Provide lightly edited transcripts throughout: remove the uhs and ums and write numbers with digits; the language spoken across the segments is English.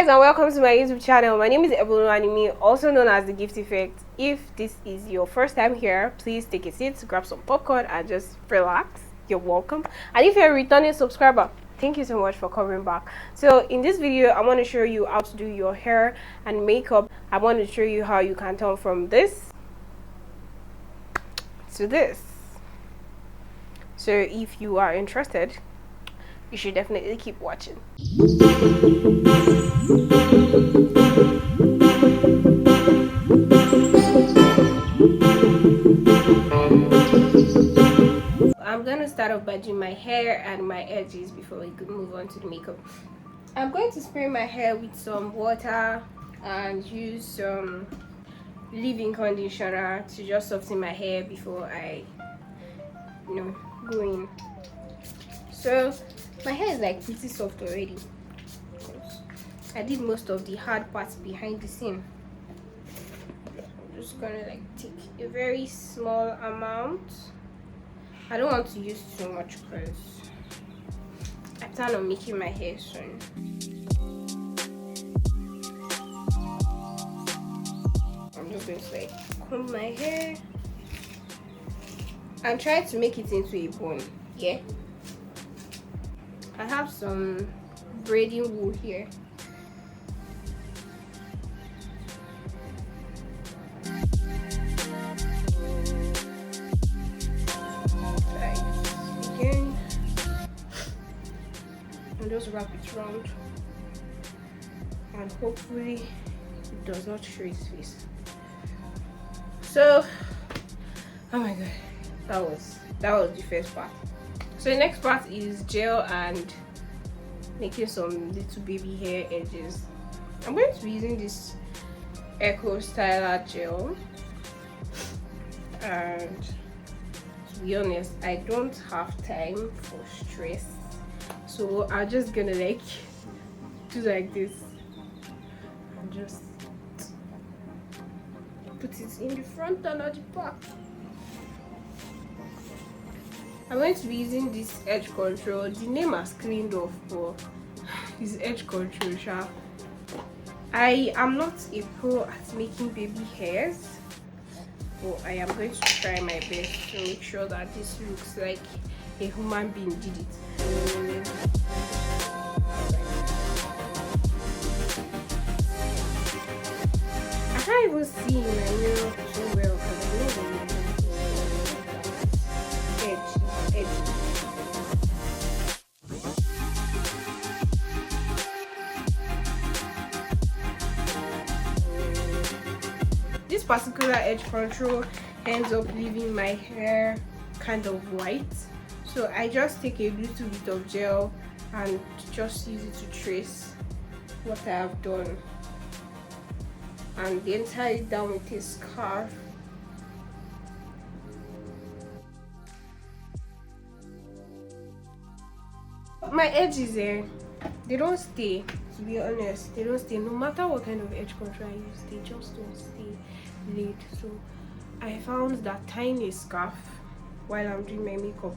guys, and welcome to my YouTube channel. My name is 𝐬𝐤𝐡, also known as the Gift Effect. If this is your first time here, please take a seat, grab some popcorn and just relax. You're welcome. And if you're a returning subscriber, thank you so much for coming back. So in this video, I want to show you how to do your hair and makeup. I want to show you how you can turn from this to this. So if you are interested, you should definitely keep watching. I'm gonna start off by doing my hair and my edges before we move on to the makeup. I'm going to spray my hair with some water and use some leave-in conditioner to just soften my hair before I go in. So my hair is like pretty soft already. I did most of the hard parts behind the scene. I'm just gonna like take a very small amount. I don't want to use too much because I plan on making my hair soon. I'm just going to like comb my hair and try to make it into a bun. Yeah. I have some braiding wool here. Again, and just wrap it round, and hopefully it does not show its face. So, oh my god, that was the first part. So the next part is gel and making some little baby hair edges. I'm going to be using this 𝐂𝐭 styler gel, and to be honest, I don't have time for stress, so I'm just gonna like do like this and just put it in the front and at the back. I'm going to be using this edge control. The name has cleaned off, but it's edge control. I am not a pro at making baby hairs, but I am going to try my best to make sure that this looks like a human being did it. I can't even see in my mirror too well because I know the edge. This particular edge control ends up leaving my hair kind of white, so I just take a little bit of gel and just use it to trace what I have done, and then tie it down with a scarf. My edges there, they don't stay, to be honest. They don't stay no matter what kind of edge control I use. They just don't stay laid. So I found that tying a scarf while I'm doing my makeup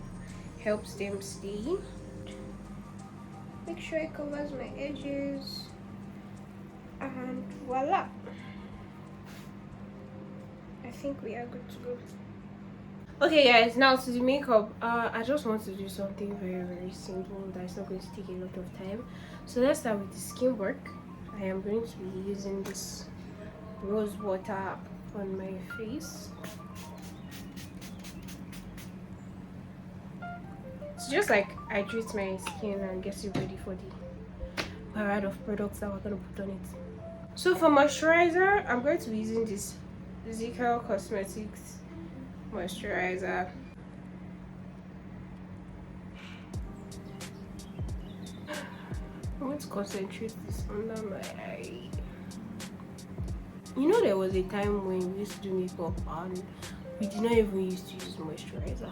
helps them stay. Make sure it covers my edges, and voila, I think we are good to go. Okay guys, now to the makeup. I just want to do something very simple that's not going to take a lot of time. So let's start with the skin work. I am going to be using this rose water on my face. It's just like hydrates my skin and gets it ready for the parade of products that we're going to put on it. So for moisturizer, I'm going to be using this Zikel Cosmetics moisturizer. I'm going to concentrate this under my eye. You know, there was a time when we used to do makeup and we did not even used to use moisturizer,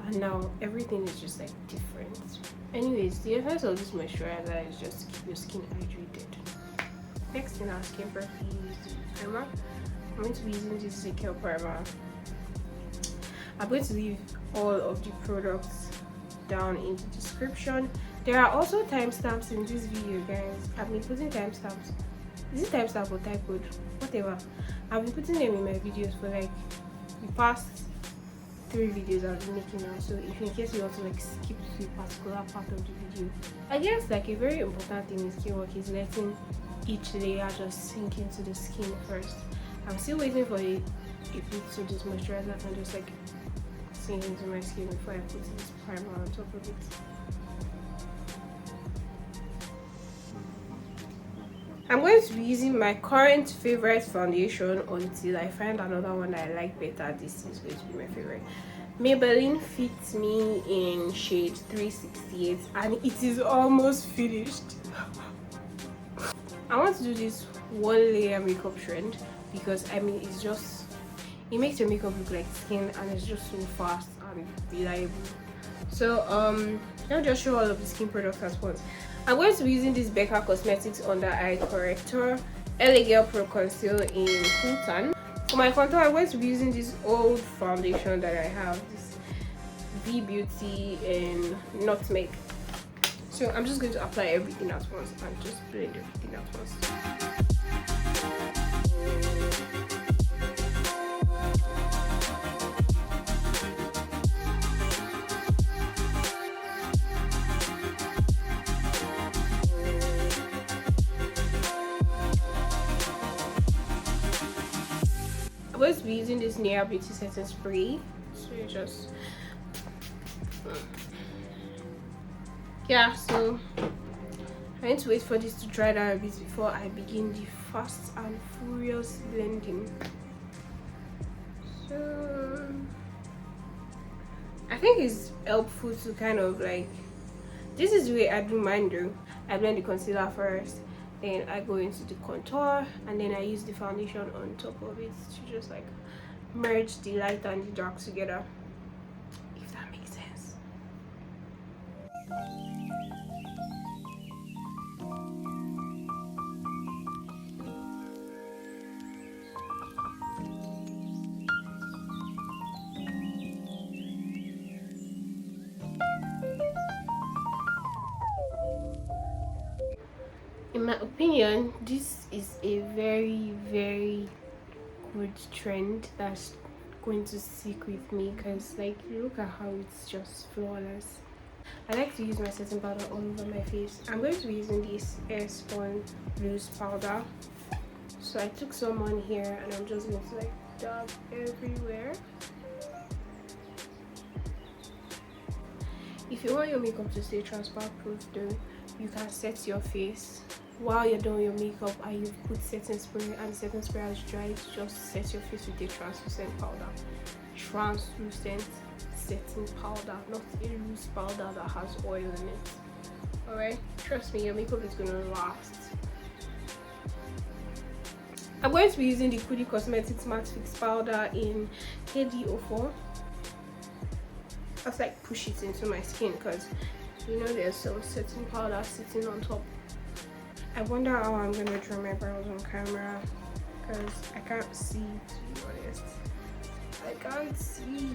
and now everything is just like different. Anyways, the effect of this moisturizer is just to keep your skin hydrated. Next in our skin prep is the primer. I'm going to be using this Zikel primer. I'm going to leave all of the products down in the description. There are also timestamps in this video, guys. I've been putting timestamps. Is it timestamp or type code? Whatever. I've been putting them in my videos for like the past 3 videos I've been making now. So if in case you want to like skip to a particular part of the video, I guess like a very important thing in skin work is letting each layer just sink into the skin first. I'm still waiting for a bit so this moisturizer can just like sink into my skin before I put this primer on top of it. I'm going to be using my current favorite foundation until I find another one that I like better. This is going to be my favorite. Maybelline Fits Me in shade 368 and it is almost finished. I want to do this 1 layer makeup trend because I mean it's just, it makes your makeup look like skin and it's just so fast and reliable. So I'll just show all of the skin products at once. I'm going to be using this Becca Cosmetics under eye corrector, LA Girl Pro Conceal in Cool Tan. For my contour, I'm going to be using this old foundation that I have, this V Beauty in Nutmeg. So I'm just going to apply everything at once and just blend everything at once. I'm going to be using this Nail Beauty setting spray. So you just so I need to wait for this to dry down a bit before I begin the fast and furious blending. So I think it's helpful to kind of like, this is the way I do mine though. I blend the concealer first, then I go into the contour, and then I use the foundation on top of it to just like merge the light and the dark together, if that makes sense. In my opinion, this is a very good trend that's going to stick with me because like look at how it's just flawless. I like to use my setting powder all over my face. I'm going to be using this Airspun loose powder. So I took some on here and I'm just going to like dab everywhere. If you want your makeup to stay transparent proof though, you can set your face while you're doing your makeup and you've put setting spray and setting spray has dried. Just set your face with a translucent powder. Translucent setting powder, not a loose powder that has oil in it. Alright, trust me, your makeup is gonna last. I'm going to be using the Kuddy Cosmetics Matte Fix powder in KD04. Just like push it into my skin because you know there's some setting powder sitting on top. I wonder how I'm gonna draw my brows on camera because I can't see, to be honest. I can't see.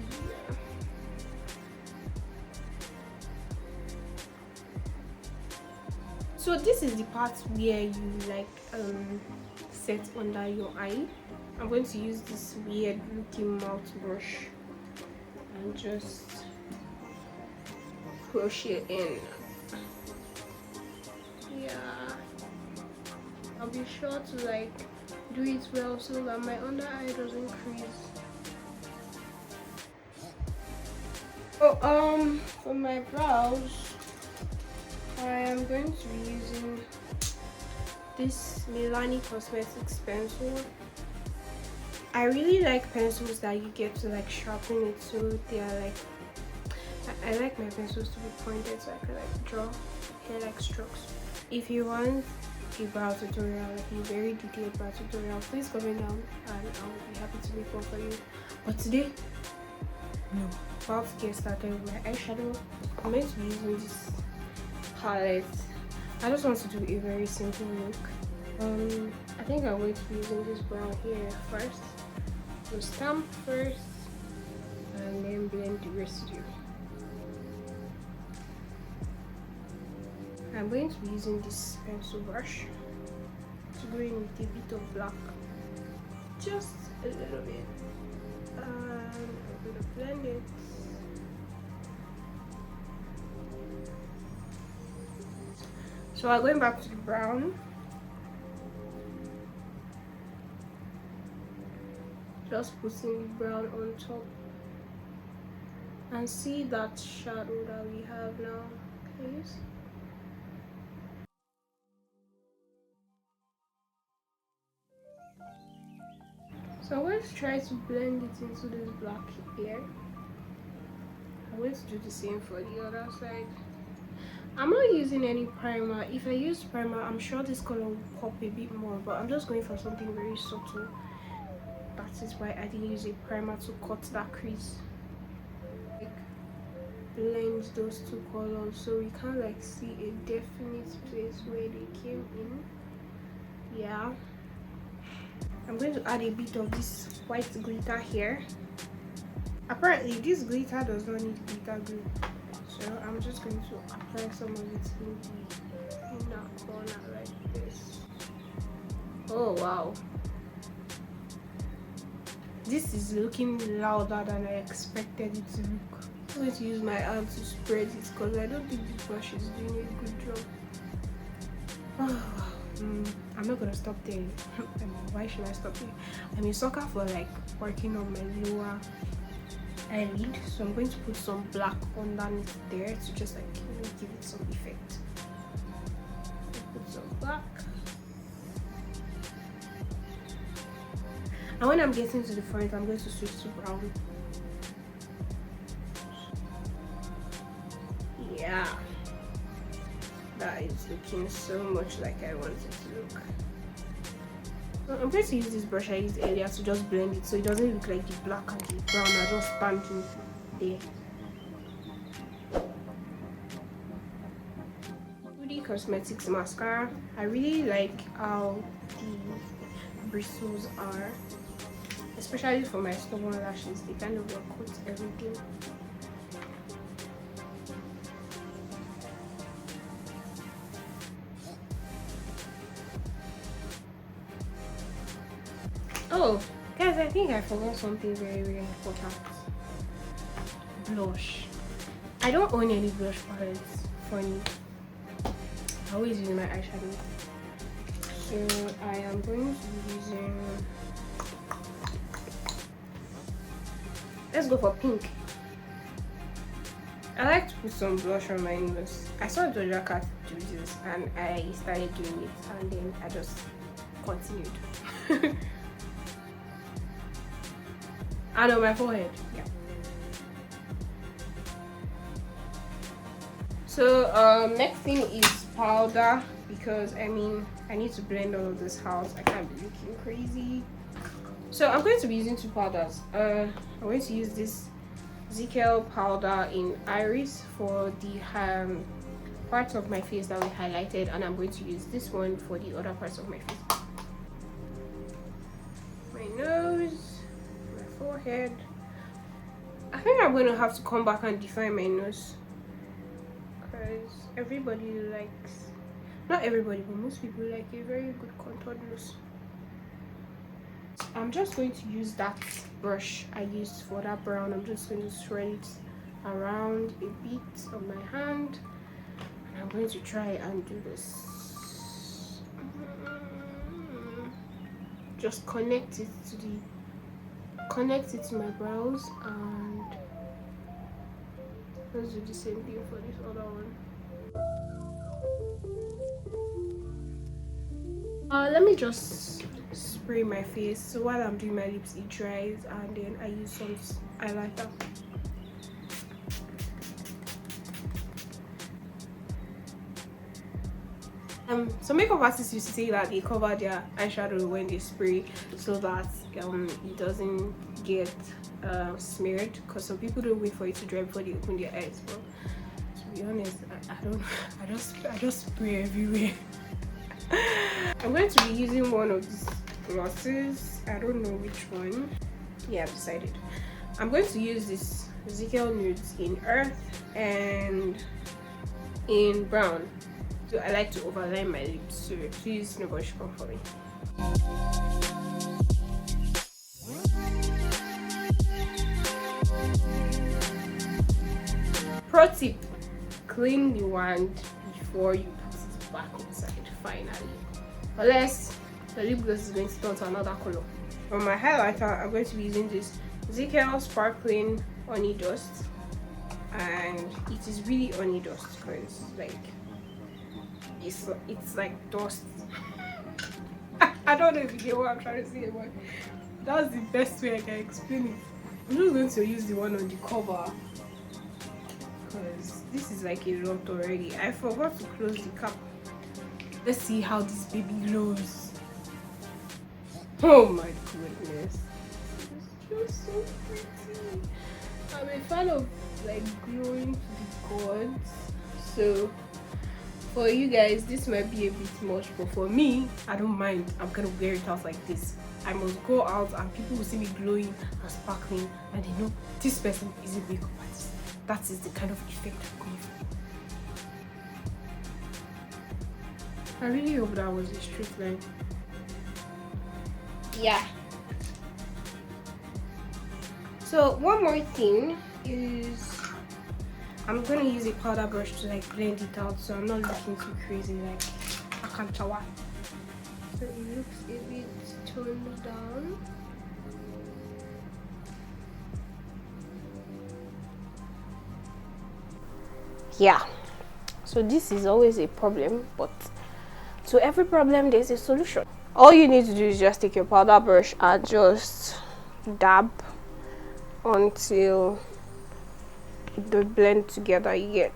So this is the part where you like set under your eye. I'm going to use this weird looking mouth brush and just push it in. Yeah, I'll be sure to like do it well so that my under eye doesn't crease. Oh, for my brows, I am going to be using this Milani Cosmetics pencil. I really like pencils that you get to like sharpen it so they are like, I like my pencils to be pointed so I can like draw hair-like strokes. If you want a brow tutorial, like a very detailed brow tutorial, please comment down and I'll be happy to make one for you. But today, no. About to get started with my eyeshadow. I'm going to be using this palette. I just want to do a very simple look. I think I'm going to be using this brown here first. So stamp first and then blend the residue. I'm going to be using this pencil brush to go in with a bit of black, just a little bit, and I'm going to blend it. So I'm going back to the brown. Just putting the brown on top, and see that shadow that we have now, please. So I'm going to try to blend it into this black here. I'm going to do the same for the other side. I'm not using any primer. If I use primer, I'm sure this color will pop a bit more, but I'm just going for something very subtle. That is why I didn't use a primer to cut that crease. Like, blend those two colors so we can like see a definite place where they came in. Yeah. I'm going to add a bit of this white glitter here. Apparently this glitter does not need glitter glue, so I'm just going to apply some of it in that corner like this. Oh wow, this is looking louder than I expected it to look. I'm going to use my hand to spread it because I don't think the brush is doing a good job. Oh, I'm not gonna stop there. Why should I stop there? I'm a sucker for like working on my lower eyelid, so I'm going to put some black underneath there to just like give it some effect. Put some black, and when I'm getting to the front, I'm going to switch to brown. Yeah, that is looking so much like I want it to look. So I'm going to use this brush I used earlier to just blend it so it doesn't look like the black and the brown are just standing there. Becca Cosmetics mascara. I really like how the bristles are, especially for my stubborn lashes. They kind of work with everything. Oh, guys, I think I forgot something very, very important. Blush. I don't own any blush palettes. Funny. I always use my eyeshadow. So I am going to be using... Let's go for pink. I like to put some blush on my nose. I saw Doja Cat do this and I started doing it, and then I just continued. And on my forehead. Yeah. So next thing is powder, because I mean I need to blend all of this out. I can't be looking crazy. So I'm going to be using two powders. I'm going to use this Zikel powder in Iris for the parts of my face that we highlighted, and I'm going to use this one for the other parts of my face. My nose, forehead. I think I'm going to have to come back and define my nose, because everybody likes, not everybody, but most people like a very good contoured nose. I'm just going to use that brush I used for that brown. I'm just going to spread it around a bit on my hand, and I'm going to try and do this. Just connect it to my brows, and let's do the same thing for this other one. Let me just spray my face, so while I'm doing my lips it dries, and then I use some highlighter. Some makeup artists used to say that they cover their eyeshadow when they spray so that it doesn't get smeared, because some people don't wait for it to dry before they open their eyes. But to be honest, I just spray everywhere. I'm going to be using one of these glosses. I don't know which one. Yeah, I've decided. I'm going to use this Zikel nudes in earth and in brown. So I like to overline my lips, so please nobody should come for me. Pro tip: clean the wand before you put it back inside finally, unless the lip gloss is going to turn to another color. For my highlighter, I'm going to be using this Zikel sparkling honey dust, and it is really honey dust because like it's like dust. I don't know if you get what I'm trying to say, but that's the best way I can explain it. I'm just going to use the one on the cover because this is like a lot already. I forgot to close the cap. Let's see how this baby glows. Oh my goodness, it's just so pretty. I'm a fan of like glowing to the gods, so for you guys this might be a bit much, but for me, I don't mind. I'm gonna wear it out like this. I must go out and people will see me glowing and sparkling, and they know this person is a makeup artist. That is the kind of effect I'm going for. I really hope that was a straight line. Yeah. So one more thing is I'm gonna use a powder brush to like blend it out, so I'm not looking too crazy like a kanchawa. So it looks a bit toned down. Yeah, so this is always a problem, but to every problem there's a solution. All you need to do is just take your powder brush and just dab until the blend together you get.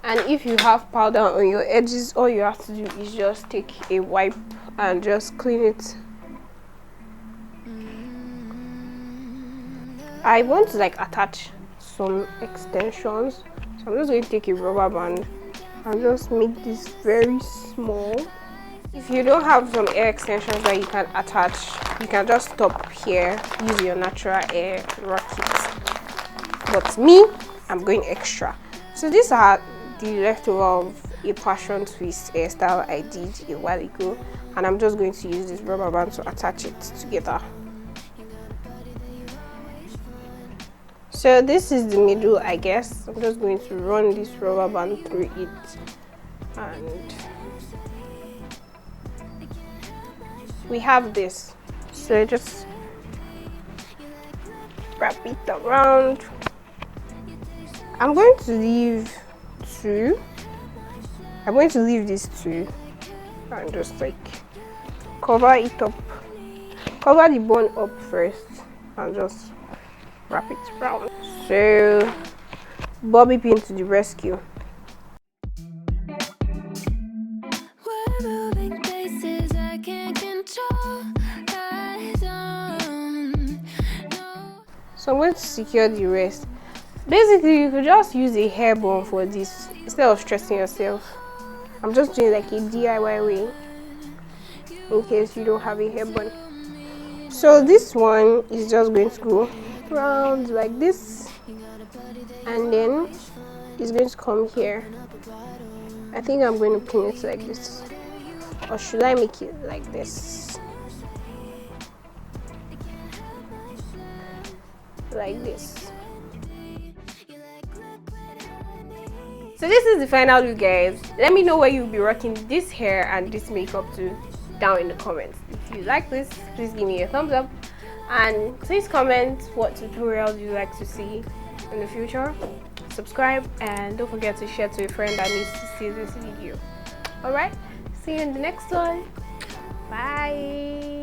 And if you have powder on your edges, all you have to do is just take a wipe and just clean it. I want to like attach some extensions, so I'm just going to take a rubber band and just make this very small. If you don't have some hair extensions that you can attach, you can just stop here, use your natural hair, rock it. But me, I'm going extra. So these are the leftover of a passion twist hairstyle I did a while ago, and I'm just going to use this rubber band to attach it together. So this is the middle, I guess. I'm just going to run this rubber band through it, and we have this. So just wrap it around. I'm going to leave two. I'm going to leave these two and just like cover it up. Cover the bone up first and just wrap it around. So bobby pin to the rescue. So I'm going to secure the rest. Basically, you could just use a hair bun for this instead of stressing yourself. I'm just doing like a DIY way in case you don't have a hair bun. So this one is just going to go around like this, and then it's going to come here. I think I'm going to pin it like this, or should I make it like this? Like this. So this is the final look, guys. Let me know where you'll be rocking this hair and this makeup to down in the comments. If you like this, please give me a thumbs up, and please comment what tutorials you'd like to see in the future. Subscribe, and don't forget to share to a friend that needs to see this video. Alright, see you in the next one. Bye.